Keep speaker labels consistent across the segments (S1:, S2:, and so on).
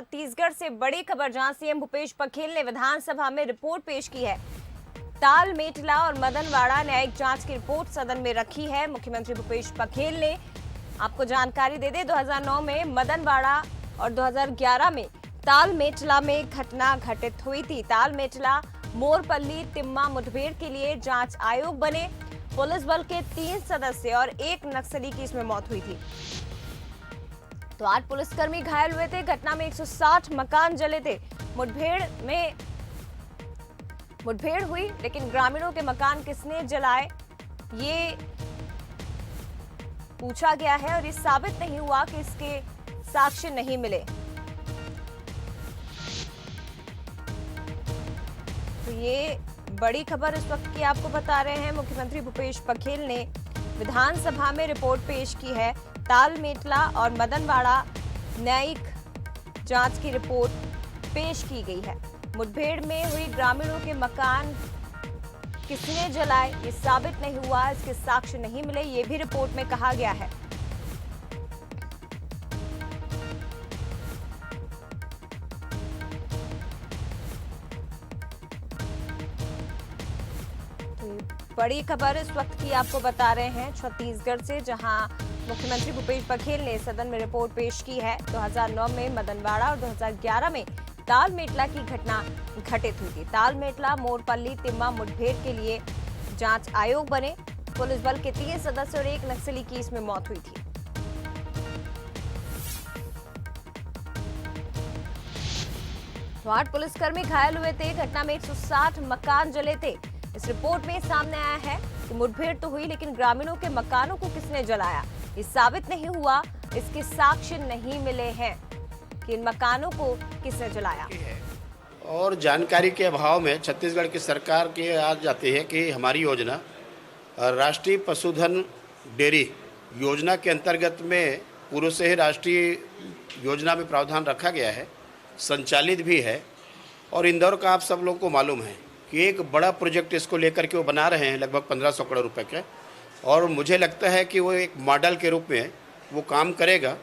S1: छत्तीसगढ़ से बड़ी खबर, जहां सीएम भूपेश बघेल ने विधानसभा में रिपोर्ट पेश की है। ताल मेटला और मदनवाड़ा न्यायिक जांच की रिपोर्ट सदन में रखी है। मुख्यमंत्री भूपेश बघेल ने, आपको जानकारी दे दे, 2009 में मदनवाड़ा और 2011 में ताल मेटला में घटना घटित हुई थी। ताल मेटला मोरपल्ली तिम्मा मुठभेड़ के लिए जांच आयोग बने। पुलिस बल के 3 सदस्य और 1 नक्सली की इसमें मौत हुई थी। तो 8 पुलिसकर्मी घायल हुए थे। घटना में 160 मकान जले थे। मुठभेड़ हुई, लेकिन ग्रामीणों के मकान किसने जलाए ये पूछा गया है और ये साबित नहीं हुआ कि इसके साक्ष्य नहीं मिले। तो ये बड़ी खबर इस वक्त की आपको बता रहे हैं। मुख्यमंत्री भूपेश बघेल ने विधानसभा में रिपोर्ट पेश की है। ताल मेटला और मदनवाड़ा न्यायिक जांच की रिपोर्ट पेश की गई है। मुठभेड़ में हुई ग्रामीणों के मकान किसने जलाए ये साबित नहीं हुआ, इसके साक्ष्य नहीं मिले, ये भी रिपोर्ट में कहा गया है। बड़ी खबर इस वक्त की आपको बता रहे हैं छत्तीसगढ़ से, जहां मुख्यमंत्री भूपेश बघेल ने सदन में रिपोर्ट पेश की है। 2009 में मदनवाड़ा और 2011 में ताल मेटला की घटना घटित हुई थी। ताल मेटला मोरपल्ली तिम्मा मुठभेड़ के लिए जांच आयोग बने। पुलिस बल के 3 सदस्य और 1 नक्सली की इसमें मौत हुई थी। तो 8 पुलिसकर्मी घायल हुए थे। घटना में 160 मकान जले थे। इस रिपोर्ट में सामने आया है कि मुठभेड़ तो हुई, लेकिन ग्रामीणों के मकानों को किसने जलाया ये साबित नहीं हुआ, इसके साक्ष्य नहीं मिले हैं कि इन मकानों को किसने जलाया।
S2: और जानकारी के अभाव में छत्तीसगढ़ की सरकार की आज जाती है कि हमारी योजना राष्ट्रीय पशुधन डेयरी योजना के अंतर्गत में पूर्व से ही राष्ट्रीय योजना में प्रावधान रखा गया है, संचालित भी है। और इंदौर का आप सब लोगों को मालूम है कि एक बड़ा प्रोजेक्ट इसको लेकर के वो बना रहे हैं, लगभग 1500 करोड़ रुपए के। और मुझे लगता है कि वो एक मॉडल के रूप में वो काम करेगा।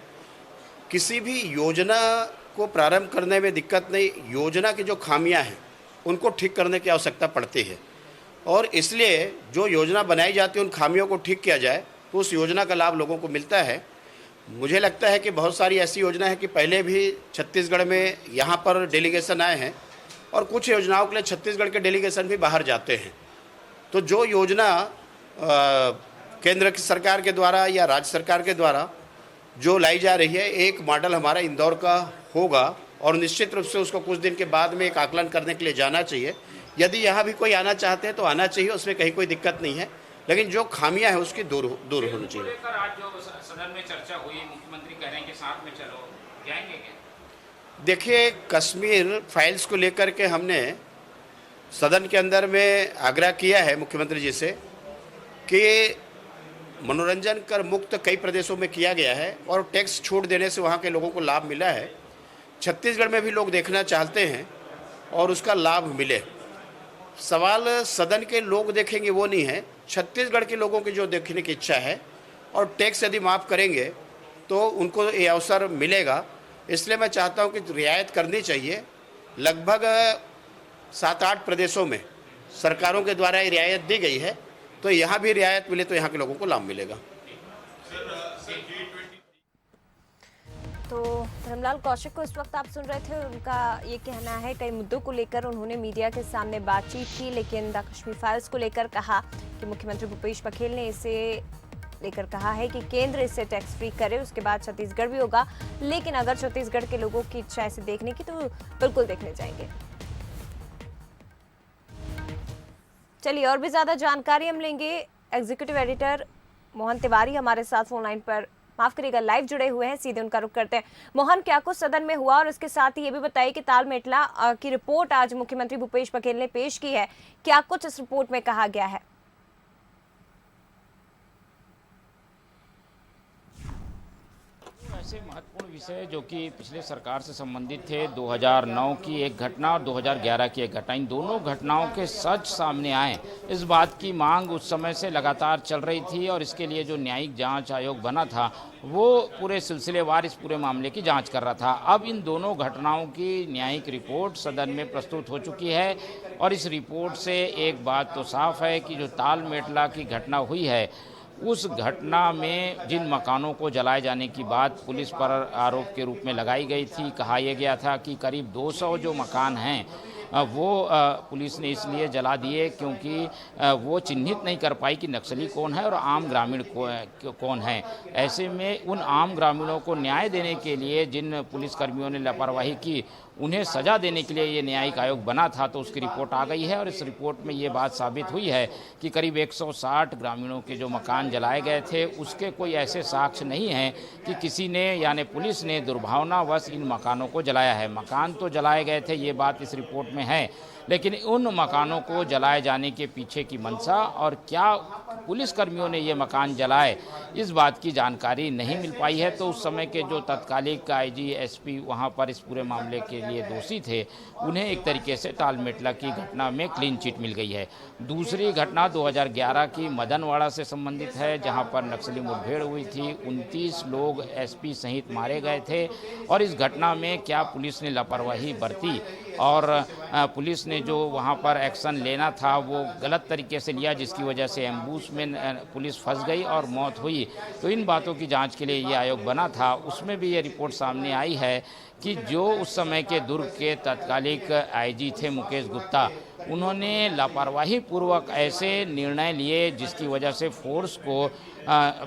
S2: किसी भी योजना को प्रारंभ करने में दिक्कत नहीं, योजना की जो खामियां हैं उनको ठीक करने की आवश्यकता पड़ती है। और इसलिए जो योजना बनाई जाती है उन खामियों को ठीक किया जाए तो उस योजना का लाभ लोगों को मिलता है। मुझे लगता है कि बहुत सारी ऐसी योजना है कि पहले भी छत्तीसगढ़ में यहाँ पर डेलीगेशन आए हैं और कुछ योजनाओं के लिए छत्तीसगढ़ के डेलीगेशन भी बाहर जाते हैं। तो जो योजना केंद्र की सरकार के द्वारा या राज्य सरकार के द्वारा जो लाई जा रही है, एक मॉडल हमारा इंदौर का होगा और निश्चित रूप से उसको कुछ दिन के बाद में एक आकलन करने के लिए जाना चाहिए। यदि यहाँ भी कोई आना चाहते हैं तो आना चाहिए, उसमें कहीं कोई दिक्कत नहीं है, लेकिन जो खामियां हैं उसकी दूर होनी चाहिए।
S3: आज जो सदन में चर्चा हुई, मुख्यमंत्री कह रहे हैं कि साथ में चलो, जाएंगे क्या?
S2: देखिए, कश्मीर फाइल्स को लेकर के हमने सदन के अंदर में आग्रह किया है मुख्यमंत्री जी से कि मनोरंजन कर मुक्त कई प्रदेशों में किया गया है और टैक्स छूट देने से वहाँ के लोगों को लाभ मिला है। छत्तीसगढ़ में भी लोग देखना चाहते हैं और उसका लाभ मिले। सवाल सदन के लोग देखेंगे वो नहीं है, छत्तीसगढ़ के लोगों की जो देखने की इच्छा है। और टैक्स यदि माफ़ करेंगे तो उनको ये अवसर मिलेगा। इसलिए मैं चाहता हूँ कि रियायत करनी चाहिए। लगभग 7-8 प्रदेशों में सरकारों के द्वारा ये रियायत दी गई है, तो यहाँ भी रियायत मिले तो यहाँ के लोगों को लाभ मिलेगा।
S1: तो धर्मलाल कौशिक को इस वक्त आप सुन रहे थे। उनका ये कहना है, कई मुद्दों को लेकर उन्होंने मीडिया के सामने बातचीत की, लेकिन द कश्मीर फाइल्स को लेकर कहा कि मुख्यमंत्री भूपेश बघेल ने इसे लेकर कहा है कि केंद्र इसे टैक्स फ्री करे, उसके बाद छत्तीसगढ़ भी होगा। लेकिन अगर छत्तीसगढ़ के लोगों की इच्छा है इसे देखने की तो बिल्कुल देखने जाएंगे। चलिए, और भी ज्यादा जानकारी हम लेंगे। एग्जीक्यूटिव एडिटर मोहन तिवारी हमारे साथ फोन लाइन पर, माफ करिएगा, लाइव जुड़े हुए हैं, सीधे उनका रुख करते हैं। मोहन, क्या कुछ सदन में हुआ और इसके साथ ही ये भी बताइए कि ताल मेटला की रिपोर्ट आज मुख्यमंत्री भूपेश बघेल ने पेश की है, क्या कुछ इस रिपोर्ट में कहा गया है?
S3: ऐसे महत्वपूर्ण विषय जो कि पिछले सरकार से संबंधित थे, 2009 की एक घटना और 2011 की एक घटना, इन दोनों घटनाओं के सच सामने आए, इस बात की मांग उस समय से लगातार चल रही थी। और इसके लिए जो न्यायिक जांच आयोग बना था वो पूरे सिलसिलेवार इस पूरे मामले की जांच कर रहा था। अब इन दोनों घटनाओं की न्यायिक रिपोर्ट सदन में प्रस्तुत हो चुकी है और इस रिपोर्ट से एक बात तो साफ है कि जो ताल मेटला की घटना हुई है, उस घटना में जिन मकानों को जलाए जाने की बात पुलिस पर आरोप के रूप में लगाई गई थी, कहा यह गया था कि करीब 200 जो मकान हैं वो पुलिस ने इसलिए जला दिए क्योंकि वो चिन्हित नहीं कर पाई कि नक्सली कौन है और आम ग्रामीण कौन है। ऐसे में उन आम ग्रामीणों को न्याय देने के लिए जिन पुलिसकर्मियों ने लापरवाही की, उन्हें सजा देने के लिए ये न्यायिक आयोग बना था, तो उसकी रिपोर्ट आ गई है। और इस रिपोर्ट में ये बात साबित हुई है कि करीब 160 ग्रामीणों के जो मकान जलाए गए थे उसके कोई ऐसे साक्ष्य नहीं हैं कि किसी ने यानी पुलिस ने दुर्भावनावश इन मकानों को जलाया है। मकान तो जलाए गए थे, ये बात इस रिपोर्ट में है, लेकिन उन मकानों को जलाए जाने के पीछे की मंशा और क्या पुलिसकर्मियों ने ये मकान जलाए, इस बात की जानकारी नहीं मिल पाई है। तो उस समय के जो तत्कालिक आईजी एसपी वहाँ पर इस पूरे मामले के लिए दोषी थे, उन्हें एक तरीके से ताल मेटला की घटना में क्लीन चिट मिल गई है। दूसरी घटना 2011 की मदनवाड़ा से संबंधित है, जहाँ पर नक्सली मुठभेड़ हुई थी, 29 लोग एसपी सहित मारे गए थे। और इस घटना में क्या पुलिस ने लापरवाही बरती और पुलिस ने जो वहाँ पर एक्शन लेना था वो गलत तरीके से लिया, जिसकी वजह से एम्बूश में पुलिस फंस गई और मौत हुई। तो इन बातों की जांच के लिए ये आयोग बना था। उसमें भी ये रिपोर्ट सामने आई है कि जो उस समय के दुर्ग के तत्कालिक आईजी थे मुकेश गुप्ता, उन्होंने लापरवाही पूर्वक ऐसे निर्णय लिए जिसकी वजह से फोर्स को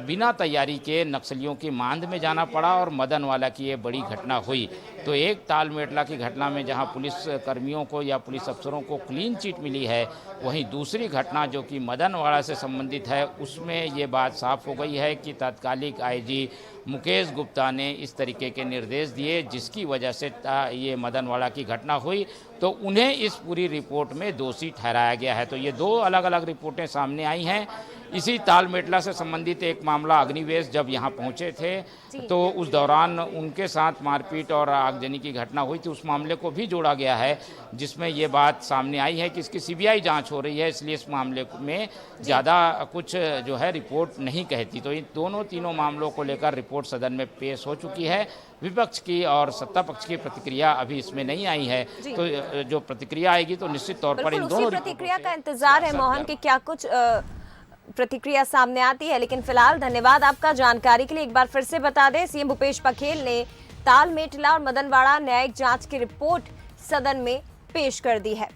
S3: बिना तैयारी के नक्सलियों की मांद में जाना पड़ा और मदनवाला की ये बड़ी घटना हुई। तो एक ताल मेटला की घटना में जहां पुलिस कर्मियों को या पुलिस अफसरों को क्लीन चिट मिली है, वहीं दूसरी घटना जो कि मदनवाड़ा से संबंधित है, उसमें ये बात साफ हो गई है कि तत्कालिक आईजी मुकेश गुप्ता ने इस तरीके के निर्देश दिए जिसकी वजह से ये मदनवाड़ा की घटना हुई, तो उन्हें इस पूरी रिपोर्ट में दोषी ठहराया गया है। तो ये दो अलग अलग रिपोर्टें सामने आई हैं। इसी ताल मेटला से संबंधित एक मामला अग्निवेश जब यहाँ पहुँचे थे तो उस दौरान उनके साथ मारपीट और आगजनी की घटना हुई थी, उस मामले को भी जोड़ा गया है, जिसमें ये बात सामने आई है कि इसकी सीबीआई जांच हो रही है, इसलिए इस मामले में ज़्यादा कुछ जो है रिपोर्ट नहीं कहती। तो इन तीनों मामलों को लेकर रिपोर्ट सदन में पेश हो चुकी है। विपक्ष की और सत्ता पक्ष की प्रतिक्रिया अभी इसमें नहीं आई है, तो जो प्रतिक्रिया आएगी तो निश्चित तौर पर इन दोनों
S1: प्रतिक्रिया का इंतजार है मोहन कि क्या कुछ प्रतिक्रिया सामने आती है। लेकिन फिलहाल धन्यवाद आपका जानकारी के लिए। एक बार फिर से बता दें, सीएम भूपेश बघेल ने ताल मेटला और मदनवाड़ा न्यायिक जांच की रिपोर्ट सदन में पेश कर दी है।